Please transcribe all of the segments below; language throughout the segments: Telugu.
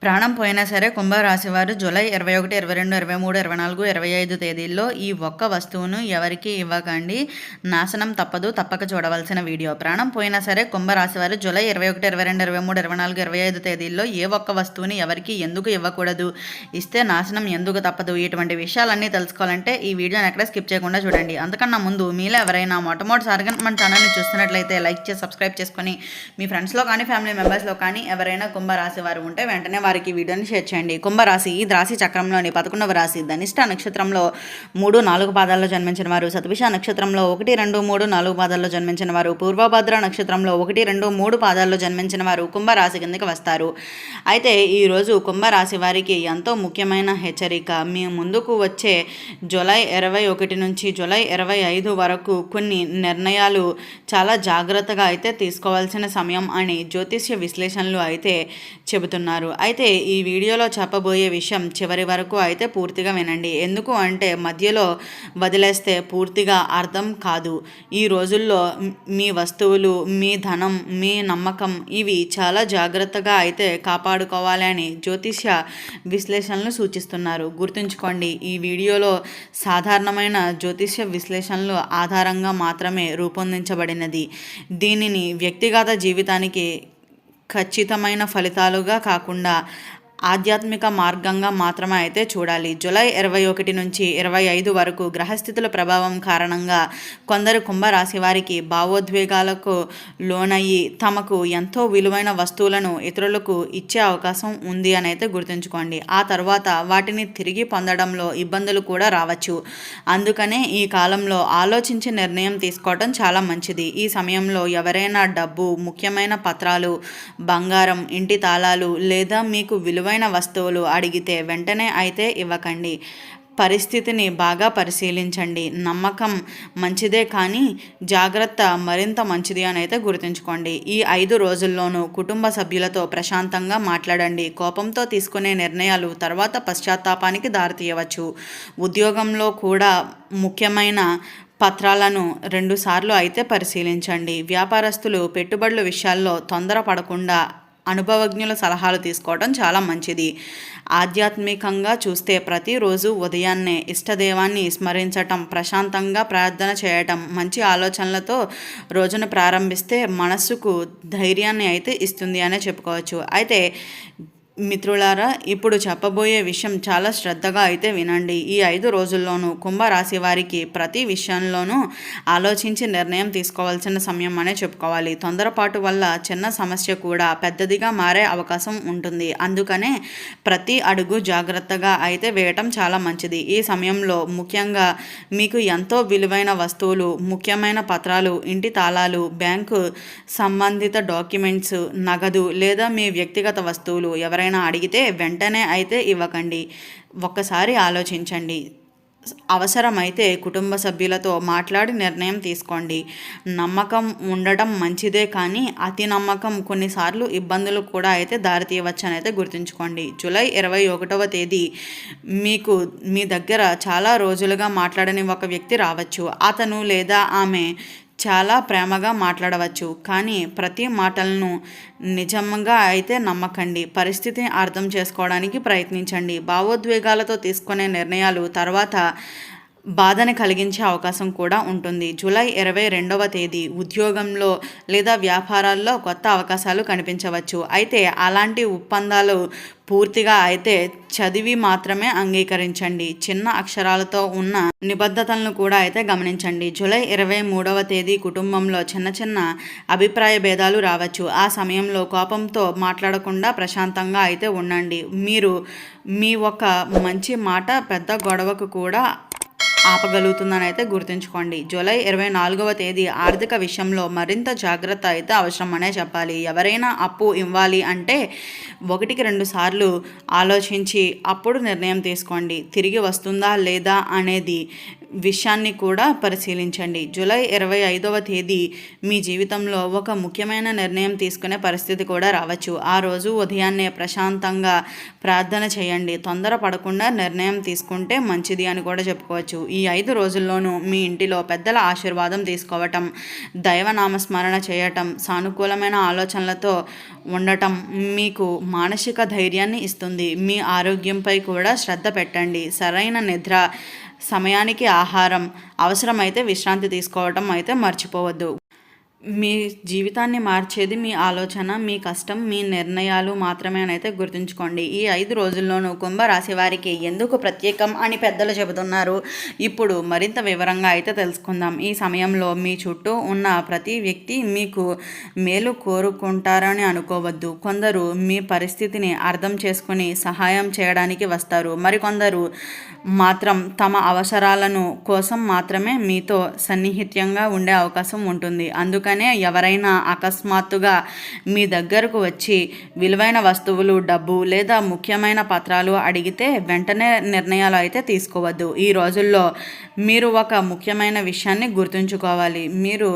ప్రాణం పోయినా సరే కుంభరాశి వారు జూలై 21, 22, 23, 24, 25 తేదీల్లో ఈ ఒక్క వస్తువును ఎవరికి ఇవ్వకండి. నాశనం తప్పదు. తప్పక చూడవలసిన వీడియో. ప్రాణం పోయినా సరే కుంభరాశి వారు జూలై 21, 22, 23, 24, 25 తేదీల్లో ఏ ఒక్క వస్తువుని ఎవరికి ఎందుకు ఇవ్వకూడదు, ఇస్తే నాశనం ఎందుకు తప్పదు, ఇటువంటి విషయాలన్నీ తెలుసుకోవాలంటే ఈ వీడియోని ఎక్కడ స్కిప్ చేయకుండా చూడండి. అంతకన్నా ముందు మీలో ఎవరైనా మొట్టమొదటిసారిగా మన ఛానల్ని చూస్తున్నట్లయితే లైక్ చేసి సబ్స్క్రైబ్ చేసుకొని మీ ఫ్రెండ్స్లో కానీ ఫ్యామిలీ మెంబర్స్లో కానీ ఎవరైనా కుంభరాశి వారు ఉంటే వెంటనే వారికి వీడియోని షేర్ చేయండి. కుంభరాశి ఈ రాశి చక్రంలోని 11వ రాశి. ధనిష్ట నక్షత్రంలో 3, 4 పాదాల్లో జన్మించిన వారు, శతభిష నక్షత్రంలో 1, 2, 3, 4 పాదాల్లో జన్మించిన వారు, పూర్వభద్ర నక్షత్రంలో 1, 2, 3 పాదాల్లో జన్మించిన వారు కుంభరాశి కిందకి వస్తారు. అయితే ఈరోజు కుంభరాశి వారికి ఎంతో ముఖ్యమైన హెచ్చరిక. మీ ముందుకు వచ్చే జూలై 21 నుంచి జూలై 25 వరకు కొన్ని నిర్ణయాలు చాలా జాగ్రత్తగా అయితే తీసుకోవాల్సిన సమయం అని జ్యోతిష్య విశ్లేషణలు అయితే చెబుతున్నారు. అయితే ఈ వీడియోలో చెప్పబోయే విషయం చివరి వరకు అయితే పూర్తిగా వినండి. ఎందుకు అంటే మధ్యలో వదిలేస్తే పూర్తిగా అర్థం కాదు. ఈ రోజుల్లో మీ వస్తువులు, మీ ధనం, మీ నమ్మకం ఇవి చాలా జాగ్రత్తగా అయితే కాపాడుకోవాలి అని జ్యోతిష విశ్లేషణలు సూచిస్తున్నారు. గుర్తుంచుకోండి, ఈ వీడియోలో సాధారణమైన జ్యోతిష విశ్లేషణలు ఆధారంగా మాత్రమే రూపొందించబడినది. దీనిని వ్యక్తిగత జీవితానికి ఖచ్చితమైన ఫలితాలుగా కాకుండా ఆధ్యాత్మిక మార్గంగా మాత్రమే అయితే చూడాలి. జూలై 21 నుంచి 25 వరకు గ్రహస్థితుల ప్రభావం కారణంగా కొందరు కుంభరాశి వారికి భావోద్వేగాలకు లోనయ్యి తమకు ఎంతో విలువైన వస్తువులను ఇతరులకు ఇచ్చే అవకాశం ఉంది అని అయితే గుర్తుంచుకోండి. ఆ తర్వాత వాటిని తిరిగి పొందడంలో ఇబ్బందులు కూడా రావచ్చు. అందుకనే ఈ కాలంలో ఆలోచించి నిర్ణయం తీసుకోవడం చాలా మంచిది. ఈ సమయంలో ఎవరైనా డబ్బు, ముఖ్యమైన పత్రాలు, బంగారం, ఇంటి తాళాలు లేదా మీకు విలువైన వస్తువులు అడిగితే వెంటనే అయితే ఇవ్వకండి. పరిస్థితిని బాగా పరిశీలించండి. నమ్మకం మంచిదే కానీ జాగ్రత్త మరింత మంచిది అని అయితే గుర్తుంచుకోండి. ఈ 5 రోజుల్లోనూ కుటుంబ సభ్యులతో ప్రశాంతంగా మాట్లాడండి. కోపంతో తీసుకునే నిర్ణయాలు తర్వాత పశ్చాత్తాపానికి దారితీయవచ్చు. ఉద్యోగంలో కూడా ముఖ్యమైన పత్రాలను 2 సార్లు అయితే పరిశీలించండి. వ్యాపారస్తులు పెట్టుబడుల విషయాల్లో తొందరపడకుండా అనుభవజ్ఞుల సలహాలు తీసుకోవడం చాలా మంచిది. ఆధ్యాత్మికంగా చూస్తే ప్రతిరోజు ఉదయాన్నే ఇష్టదేవాన్ని స్మరించటం, ప్రశాంతంగా ప్రార్థన చేయటం, మంచి ఆలోచనలతో రోజును ప్రారంభిస్తే మనస్సుకు ధైర్యాన్ని అయితే ఇస్తుంది అనే చెప్పుకోవచ్చు. అయితే మిత్రులారా, ఇప్పుడు చెప్పబోయే విషయం చాలా శ్రద్ధగా అయితే వినండి. ఈ 5 రోజుల్లోనూ కుంభరాశి వారికి ప్రతి విషయంలోనూ ఆలోచించి నిర్ణయం తీసుకోవాల్సిన సమయం అనే చెప్పుకోవాలి. తొందరపాటు వల్ల చిన్న సమస్య కూడా పెద్దదిగా మారే అవకాశం ఉంటుంది. అందుకనే ప్రతి అడుగు జాగ్రత్తగా అయితే వేయటం చాలా మంచిది. ఈ సమయంలో ముఖ్యంగా మీకు ఎంతో విలువైన వస్తువులు, ముఖ్యమైన పత్రాలు, ఇంటి తాళాలు, బ్యాంకు సంబంధిత డాక్యుమెంట్స్, నగదు లేదా మీ వ్యక్తిగత వస్తువులు ఎవరైనా అడిగితే వెంటనే అయితే ఇవ్వకండి. ఒక్కసారి ఆలోచించండి. అవసరమైతే కుటుంబ సభ్యులతో మాట్లాడి నిర్ణయం తీసుకోండి. నమ్మకం ఉండటం మంచిదే కానీ అతి నమ్మకం కొన్నిసార్లు ఇబ్బందులు కూడా అయితే దారితీయవచ్చు అని అయితే గుర్తుంచుకోండి. జూలై 21వ తేదీ మీకు మీ దగ్గర చాలా రోజులుగా మాట్లాడని ఒక వ్యక్తి రావచ్చు. అతను లేదా ఆమె చాలా ప్రేమగా మాట్లాడవచ్చు, కానీ ప్రతి మాటలను నిజంగా అయితే నమ్మకండి. పరిస్థితిని అర్థం చేసుకోవడానికి ప్రయత్నించండి. భావోద్వేగాలతో తీసుకునే నిర్ణయాలు తర్వాత బాధని కలిగించే అవకాశం కూడా ఉంటుంది. జూలై 22వ తేదీ ఉద్యోగంలో లేదా వ్యాపారాల్లో కొత్త అవకాశాలు కనిపించవచ్చు. అయితే అలాంటి ఒప్పందాలు పూర్తిగా అయితే చదివి మాత్రమే అంగీకరించండి. చిన్న అక్షరాలతో ఉన్న నిబద్ధతలను కూడా అయితే గమనించండి. జూలై 23వ తేదీ కుటుంబంలో చిన్న చిన్న అభిప్రాయ భేదాలు రావచ్చు. ఆ సమయంలో కోపంతో మాట్లాడకుండా ప్రశాంతంగా అయితే ఉండండి. మీరు మీ ఒక మంచి మాట పెద్ద గొడవకు కూడా ఆపగలుగుతుందని అయితే గుర్తుంచుకోండి. జూలై 24వ తేదీ ఆర్థిక విషయంలో మరింత జాగ్రత్త అయితే అవసరం అనే చెప్పాలి. ఎవరైనా అప్పు ఇవ్వాలి అంటే 1-2 సార్లు ఆలోచించి అప్పుడు నిర్ణయం తీసుకోండి. తిరిగి వస్తుందా లేదా అనేది విషయాన్ని కూడా పరిశీలించండి. జూలై 25వ తేదీ మీ జీవితంలో ఒక ముఖ్యమైన నిర్ణయం తీసుకునే పరిస్థితి కూడా రావచ్చు. ఆ రోజు ఉదయాన్నే ప్రశాంతంగా ప్రార్థన చేయండి. తొందర పడకుండా నిర్ణయం తీసుకుంటే మంచిది అని కూడా చెప్పుకోవచ్చు. ఈ 5 రోజుల్లోనూ మీ ఇంటిలో పెద్దల ఆశీర్వాదం తీసుకోవటం, దైవనామస్మరణ చేయటం, సానుకూలమైన ఆలోచనలతో ఉండటం మీకు మానసిక ధైర్యాన్ని ఇస్తుంది. మీ ఆరోగ్యంపై కూడా శ్రద్ధ పెట్టండి. సరైన నిద్ర, సమయానికి ఆహారం, అవసరమైతే విశ్రాంతి తీసుకోవటం అయితే మర్చిపోవద్దు. మీ జీవితాన్ని మార్చేది మీ ఆలోచన, మీ కష్టం, మీ నిర్ణయాలు మాత్రమే అయితే గుర్తుంచుకోండి. ఈ 5 రోజుల్లోనూ కుంభరాశి వారికి ఎందుకు ప్రత్యేకం అని పెద్దలు చెబుతున్నారు. ఇప్పుడు మరింత వివరంగా అయితే తెలుసుకుందాం. ఈ సమయంలో మీ చుట్టూ ఉన్న ప్రతి వ్యక్తి మీకు మేలు కోరుకుంటారని అనుకోవద్దు. కొందరు మీ పరిస్థితిని అర్థం చేసుకుని సహాయం చేయడానికి వస్తారు. మరికొందరు మాత్రం తమ అవసరాలను కోసం మాత్రమే మీతో సన్నిహితంగా ఉండే అవకాశం ఉంటుంది. అందుకనే ఎవరైనా అకస్మాత్తుగా మీ దగ్గరకు వచ్చి విలువైన వస్తువులు, డబ్బు లేదా ముఖ్యమైన పత్రాలు అడిగితే వెంటనే నిర్ణయాలు అయితే తీసుకోవద్దు. ఈ రోజుల్లో మీరు ఒక ముఖ్యమైన విషయాన్ని గుర్తుంచుకోవాలి. మీరు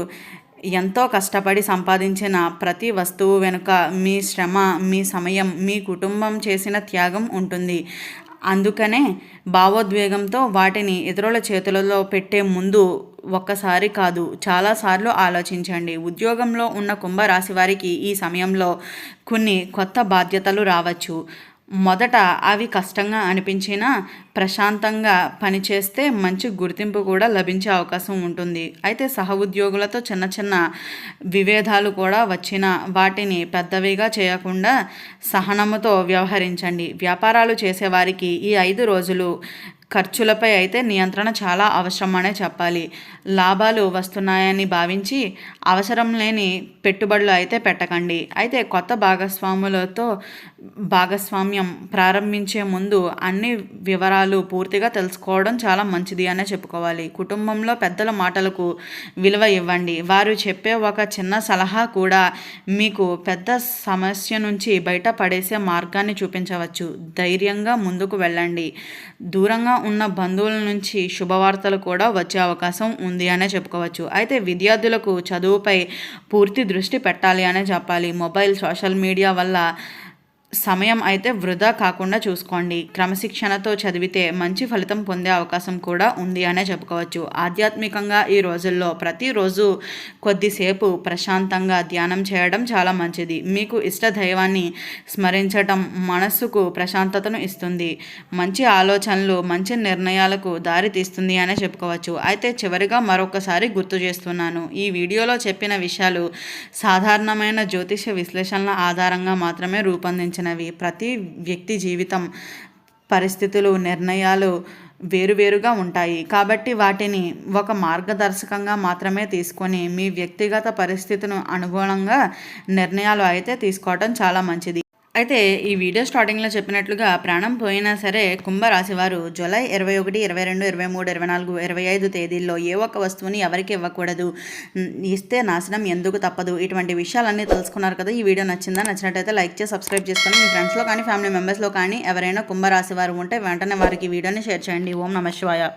ఎంతో కష్టపడి సంపాదించిన ప్రతి వస్తువు వెనుక మీ శ్రమ, మీ సమయం, మీ కుటుంబం చేసిన త్యాగం ఉంటుంది. అందుకనే భావోద్వేగంతో వాటిని ఇతరుల చేతులలో పెట్టే ముందు ఒక్కసారి కాదు, చాలాసార్లు ఆలోచించండి. ఉద్యోగంలో ఉన్న కుంభరాశి వారికి ఈ సమయంలో కొన్ని కొత్త బాధ్యతలు రావచ్చు. మొదట అవి కష్టంగా అనిపించినా ప్రశాంతంగా పనిచేస్తే మంచి గుర్తింపు కూడా లభించే అవకాశం ఉంటుంది. అయితే సహ ఉద్యోగులతో చిన్న చిన్న విభేదాలు కూడా వచ్చినా వాటిని పెద్దవిగా చేయకుండా సహనముతో వ్యవహరించండి. వ్యాపారాలు చేసేవారికి ఈ 5 రోజులు ఖర్చులపై అయితే నియంత్రణ చాలా అవసరమనే చెప్పాలి. లాభాలు వస్తున్నాయని భావించి అవసరం లేని పెట్టుబడులు అయితే పెట్టకండి. అయితే కొత్త భాగస్వామ్యం ప్రారంభించే ముందు అన్ని వివరాలు పూర్తిగా తెలుసుకోవడం చాలా మంచిది అనే చెప్పుకోవాలి. కుటుంబంలో పెద్దల మాటలకు విలువ ఇవ్వండి. వారు చెప్పే ఒక చిన్న సలహా కూడా మీకు పెద్ద సమస్య నుంచి బయటపడేసే మార్గాన్ని చూపించవచ్చు. ధైర్యంగా ముందుకు వెళ్ళండి. దూరంగా ఉన్న బంధువుల నుంచి శుభవార్తలు కూడా వచ్చే అవకాశం ఉంది అనే చెప్పుకోవచ్చు. అయితే విద్యార్థులకు చదువుపై పూర్తి దృష్టి పెట్టాలి అనే చెప్పాలి. మొబైల్, సోషల్ మీడియా వల్ల సమయం అయితే వృధా కాకుండా చూసుకోండి. క్రమశిక్షణతో చదివితే మంచి ఫలితం పొందే అవకాశం కూడా ఉంది అనే చెప్పుకోవచ్చు. ఆధ్యాత్మికంగా ఈ రోజుల్లో ప్రతిరోజు కొద్దిసేపు ప్రశాంతంగా ధ్యానం చేయడం చాలా మంచిది. మీకు ఇష్ట దైవాన్ని స్మరించడం మనస్సుకు ప్రశాంతతను ఇస్తుంది. మంచి ఆలోచనలు మంచి నిర్ణయాలకు దారి తీస్తుంది అనే చెప్పుకోవచ్చు. అయితే చివరిగా మరొకసారి గుర్తు చేస్తున్నాను, ఈ వీడియోలో చెప్పిన విషయాలు సాధారణమైన జ్యోతిష విశ్లేషణల ఆధారంగా మాత్రమే రూపొందించిన ప్రతి వ్యక్తి జీవితం, పరిస్థితులు, నిర్ణయాలు వేరువేరుగా ఉంటాయి. కాబట్టి వాటిని ఒక మార్గదర్శకంగా మాత్రమే తీసుకొని మీ వ్యక్తిగత పరిస్థితులను అనుగుణంగా నిర్ణయాలు అయితే తీసుకోవడం చాలా మంచిది. అయితే ఈ వీడియో స్టార్టింగ్లో చెప్పినట్లుగా ప్రాణం పోయినా సరే కుంభరాశి వారు జూలై 21, 22, 23, 24, 25 తేదీల్లో ఏ ఒక్క వస్తువుని ఎవరికి ఇవ్వకూడదు. ఇస్తే నాశనం ఎందుకు తప్పదు. ఇటువంటి విషయాలన్నీ తెలుసుకున్నారు కదా. ఈ వీడియో నచ్చినట్టయితే లైక్ చేసి సబ్స్క్రైబ్ చేసుకొని మీ ఫ్రెండ్స్లో కానీ ఫ్యామిలీ మెంబర్స్లో కానీ ఎవరైనా కుంభరాశి వారు ఉంటే వెంటనే వారికి వీడియోని షేర్ చేయండి. ఓం నమః శివాయ.